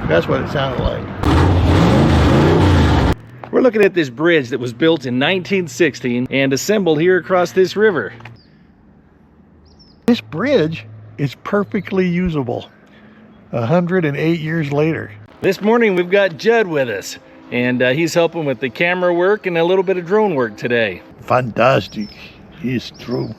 That's what it sounded like. We're looking at this bridge that was built in 1916 and assembled here across this river. This bridge is perfectly usable 108 years later. This morning we've got Judd with us, and he's helping with the camera work and a little bit of drone work today. Fantastic. It's true.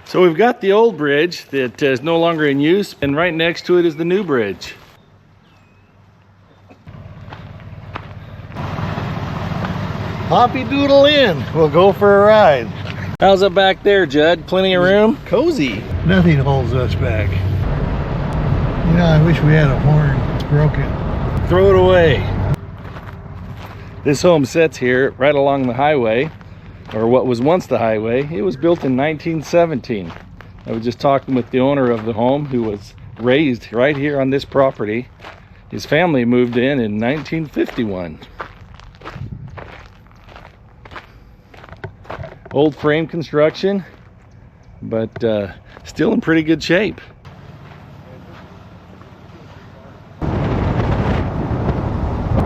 So we've got the old bridge that is no longer in use, and right next to it is the new bridge. Hoppy doodle in. We'll go for a ride. How's it back there, Judd? Plenty of room? Cozy. Nothing holds us back. You know, I wish we had a horn. It's broken. Throw it away. This home sits here right along the highway, or what was once the highway. It was built in 1917. I was just talking with the owner of the home, who was raised right here on this property. His family moved in 1951. Old frame construction, but still in pretty good shape.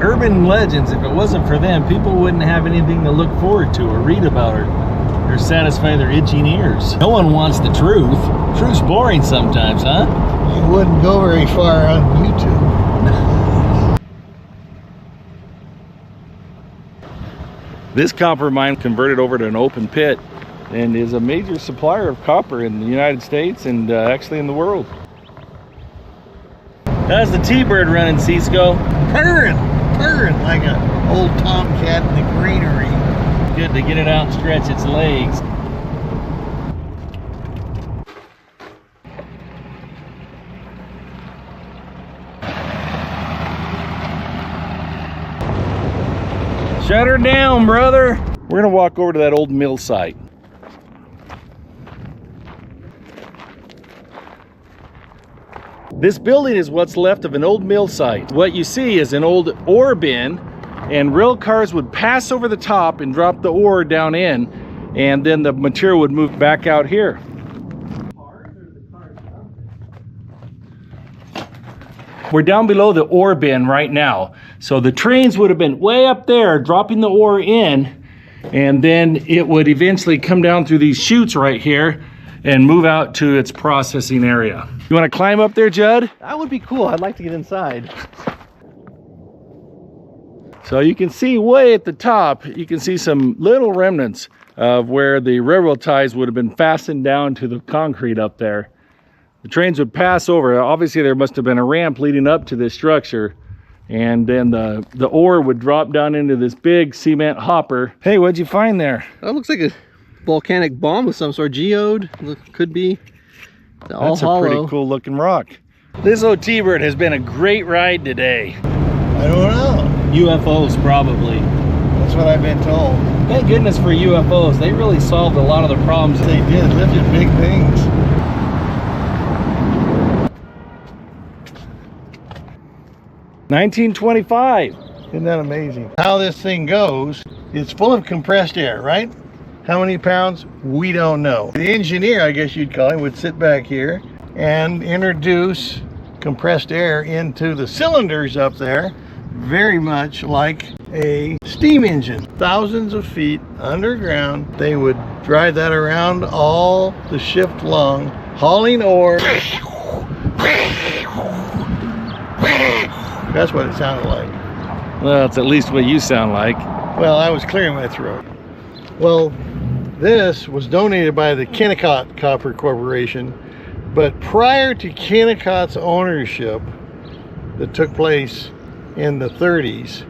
Urban legends, if it wasn't for them, people wouldn't have anything to look forward to or read about or satisfy their itching ears. No one wants the truth. Truth's boring sometimes, huh? You wouldn't go very far on YouTube. This copper mine converted over to an open pit and is a major supplier of copper in the United States and actually in the world. How's the T-bird running, Cisco? Purring like an old tomcat in the greenery. Good to get it out and stretch its legs. Shut her down, brother. We're gonna walk over to that old mill site. This building is what's left of an old mill site. What you see is an old ore bin, and rail cars would pass over the top and drop the ore down in, and then the material would move back out here. We're down below the ore bin right now. So the trains would have been way up there dropping the ore in, and then it would eventually come down through these chutes right here and move out to its processing area. You want to climb up there, Judd? That would be cool. I'd like to get inside. So you can see way at the top, you can see some little remnants of where the railroad ties would have been fastened down to the concrete up there. The trains would pass over. Obviously there must have been a ramp leading up to this structure, and then the ore would drop down into this big cement hopper. Hey, what'd you find there? That looks like a volcanic bomb of some sort. Geode. Could be all That's hollow. a pretty cool looking rock. This old T-bird has been a great ride today. I don't know. UFOs probably. That's what I've been told. Thank goodness for UFOs. They really solved a lot of the problems. They did. Lifted big things. $1925. Isn't that amazing? How this thing goes, it's full of compressed air, right? How many pounds? We don't know. The engineer, I guess you'd call him, would sit back here and introduce compressed air into the cylinders up there, very much like a steam engine. Thousands of feet underground, they would drive that around all the shift long, hauling ore. That's what it sounded like. Well, it's at least what you sound like. Well, I was clearing my throat. Well, this was donated by the Kennecott Copper Corporation, but prior to Kennecott's ownership that took place in the 30s,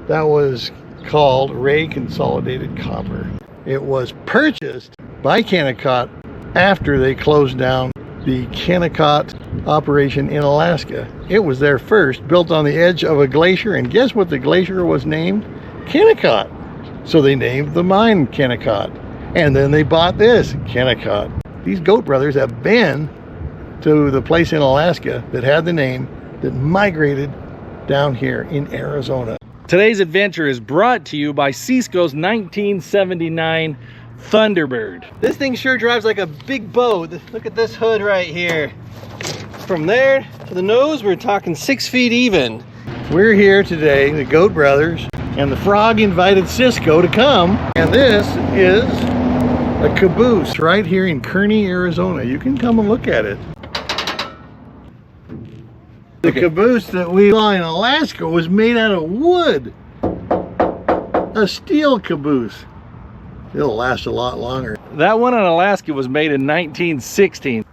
that was called Ray Consolidated Copper. It was purchased by Kennecott after they closed down the Kennecott operation in Alaska. It was there first, built on the edge of a glacier, and guess what the glacier was named? Kennecott. So they named the mine Kennecott. And then they bought this, Kennecott. These Goat brothers have been to the place in Alaska that had the name, that migrated down here in Arizona. Today's adventure is brought to you by Cisco's 1979 Thunderbird. This thing sure drives like a big boat. Look at this hood right here. From there to the nose, we're talking 6 feet even. We're here today, the Goat Brothers, and the Frog invited Cisco to come. And this is a caboose right here in Kearny, Arizona. You can come and look at it. The caboose that we saw in Alaska was made out of wood. A steel caboose. It'll last a lot longer. That one in Alaska was made in 1916.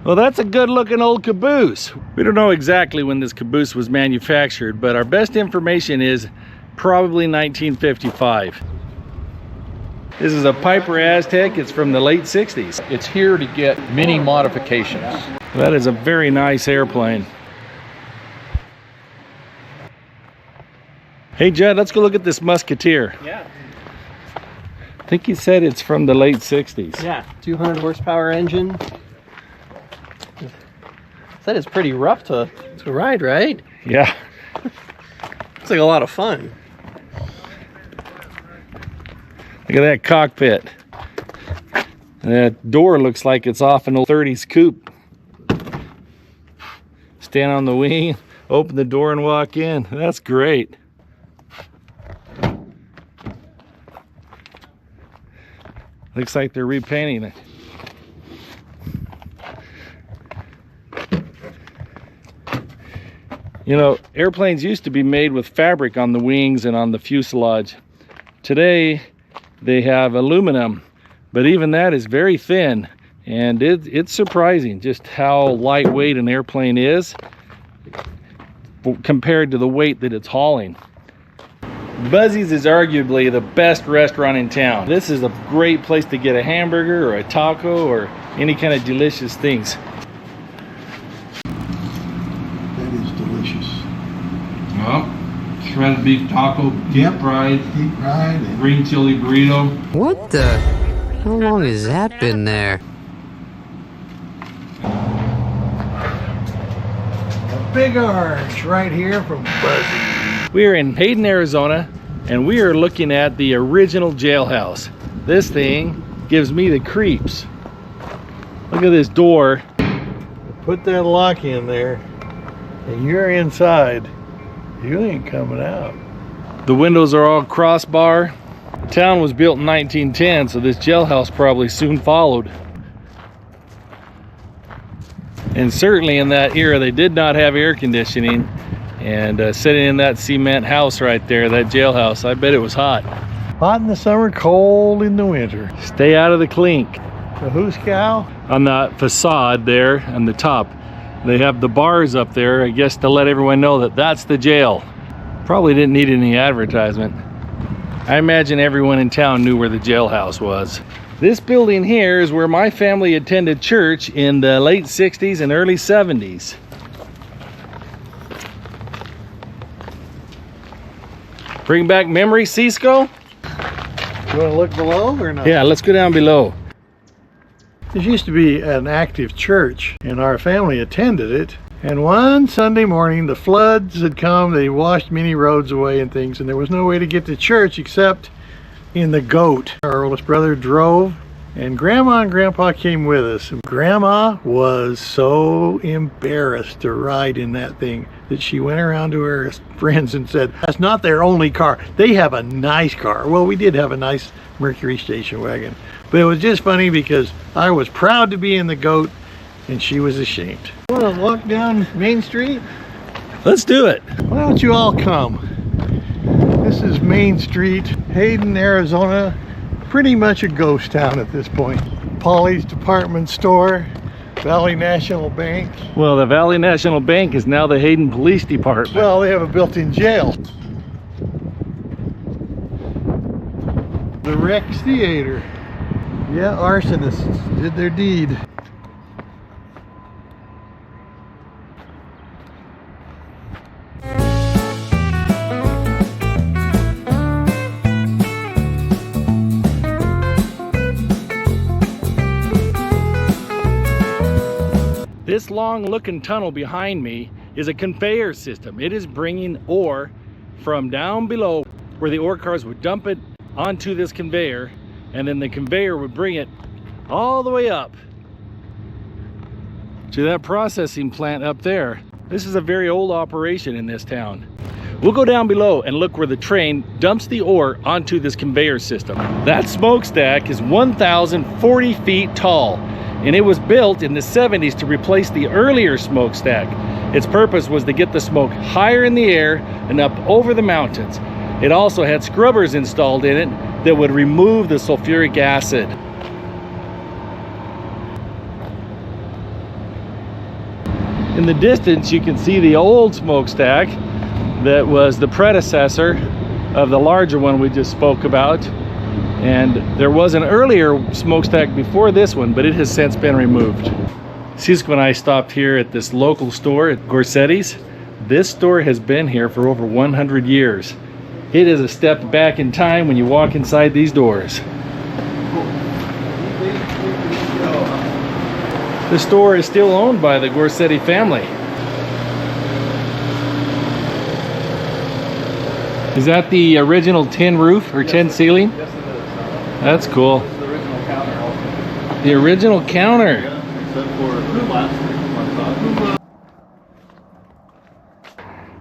Well, that's a good looking old caboose. We don't know exactly when this caboose was manufactured, but our best information is probably 1955. This is a Piper Aztec. It's from the late 60s. It's here to get many modifications. That is a very nice airplane. Hey Judd, let's go look at this Musketeer. Yeah. I think he said it's from the late 60s. Yeah. 200 horsepower engine. That is pretty rough to ride, right? Yeah. It's like a lot of fun. Look at that cockpit. That door looks like it's off an old 30s coupe. Stand on the wing, open the door and walk in. That's great. Looks like they're repainting it. You know, airplanes used to be made with fabric on the wings and on the fuselage. Today, they have aluminum, but even that is very thin, and it's surprising just how lightweight an airplane is compared to the weight that it's hauling. Buzzies is arguably the best restaurant in town. This is a great place to get a hamburger or a taco or any kind of delicious things. That is delicious. Well, shredded beef taco, deep fried, and green chili burrito. What the? How long has that been there? a big orange right here from Buzzies. We are in Hayden, Arizona, and we are looking at the original jailhouse. This thing gives me the creeps. Look at this door. Put that lock in there, and you're inside. You ain't coming out. The windows are all crossbar. The town was built in 1910, so this jailhouse probably soon followed. And certainly in that era, they did not have air conditioning. And sitting in that cement house right there, that jailhouse, I bet it was hot. Hot in the summer, cold in the winter. Stay out of the clink. The hooscow. On the facade there on the top, they have the bars up there, I guess, to let everyone know that that's the jail. Probably didn't need any advertisement. I imagine everyone in town knew where the jailhouse was. This building here is where my family attended church in the late 60s and early 70s. Bring back memories, Cisco? You want to look below or not? Yeah, let's go down below. This used to be an active church, and our family attended it. And one Sunday morning, the floods had come. They washed many roads away and things, and there was no way to get to church except in the goat. Our oldest brother drove, and Grandma and Grandpa came with us. Grandma was so embarrassed to ride in that thing that she went around to her friends and said, that's not their only car. They have a nice car. Well, we did have a nice Mercury station wagon. But it was just funny because I was proud to be in the goat and she was ashamed. Want to walk down Main Street? Let's do it. Why don't you all come? This is Main Street, Hayden, Arizona. Pretty much a ghost town at this point. Polly's department store, Valley National Bank. Well, the Valley National Bank is now the Hayden Police Department. Well, they have a built-in jail. The Rex Theater. Yeah, arsonists did their deed. This long looking tunnel behind me is a conveyor system. It is bringing ore from down below where the ore cars would dump it onto this conveyor, and then the conveyor would bring it all the way up to that processing plant up there. This is a very old operation in this town. We'll go down below and look where the train dumps the ore onto this conveyor system. That smokestack is 1,040 feet tall, and it was built in the 70s to replace the earlier smokestack. Its purpose was to get the smoke higher in the air and up over the mountains. It also had scrubbers installed in it that would remove the sulfuric acid. In the distance, you can see the old smokestack that was the predecessor of the larger one we just spoke about. And there was an earlier smokestack before this one, but it has since been removed. Cisco and I stopped here at this local store at Gorettis. This store has been here for over 100 years. It is a step back in time when you walk inside these doors. The store is still owned by the Gorettis family. Is that the original tin roof or tin ceiling? Yes, it is. That's cool. It's the original counter also. The original counter. Yeah, except for plastic.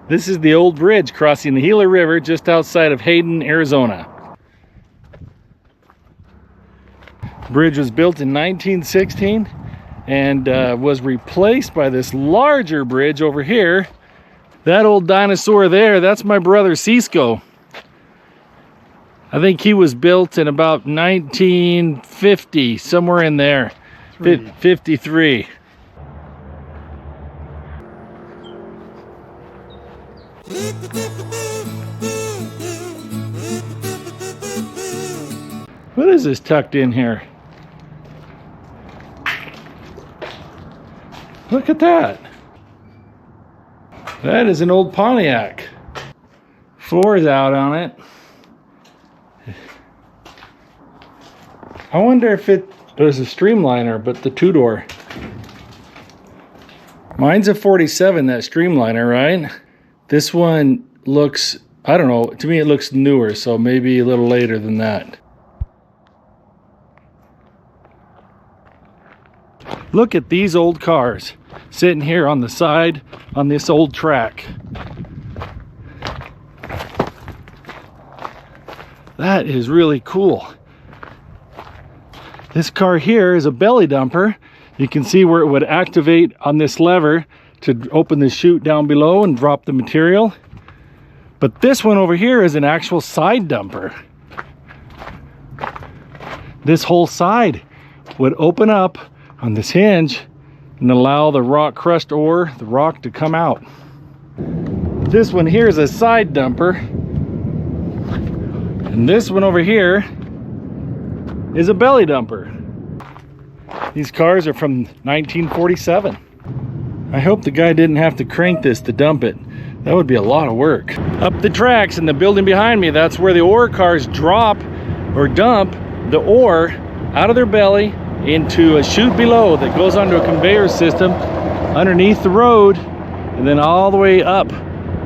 This is the old bridge crossing the Gila River just outside of Hayden, Arizona. The bridge was built in 1916 and was replaced by this larger bridge over here. That old dinosaur there, that's my brother Cisco. I think he was built in about 1950, somewhere in there. 53. What is this tucked in here? Look at that. That is an old Pontiac. Floor's out on it. I wonder if there's a streamliner, but the two-door. Mine's a 47, that streamliner, right? This one looks, I don't know, to me it looks newer, so maybe a little later than that. Look at these old cars sitting here on the side on this old track. That is really cool. This car here is a belly dumper. You can see where it would activate on this lever to open the chute down below and drop the material. But this one over here is an actual side dumper. This whole side would open up on this hinge and allow the rock crushed ore, the rock, to come out. This one here is a side dumper. And this one over here is a belly dumper. These cars are from 1947. I hope the guy didn't have to crank this to dump it. That would be a lot of work. Up the tracks in the building behind me, that's where the ore cars drop or dump the ore out of their belly into a chute below that goes onto a conveyor system underneath the road and then all the way up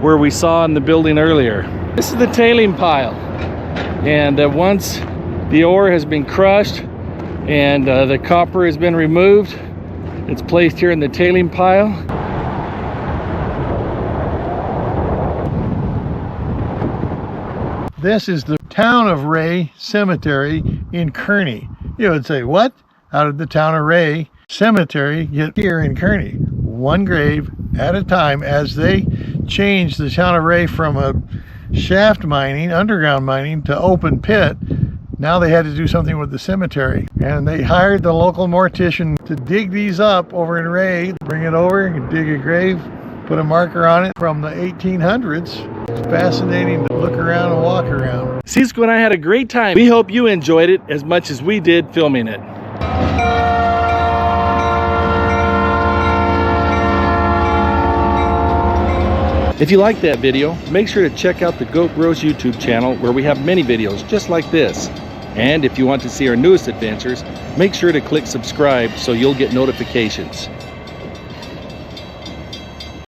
where we saw in the building earlier. This is the tailing pile, and once the ore has been crushed and the copper has been removed, it's placed here in the tailing pile. This is the town of Ray Cemetery in Kearny. You would say, what? How did the town of Ray Cemetery get here in Kearny? One grave at a time, as they changed the town of Ray from a shaft mining, underground mining, to open pit. Now they had to do something with the cemetery, and they hired the local mortician to dig these up over in Ray, bring it over and dig a grave, put a marker on it from the 1800s. It's fascinating to look around and walk around. Cisco and I had a great time. We hope you enjoyed it as much as we did filming it. If you liked that video, make sure to check out the Goat Bros YouTube channel, where we have many videos just like this. And if you want to see our newest adventures, make sure to click subscribe so you'll get notifications.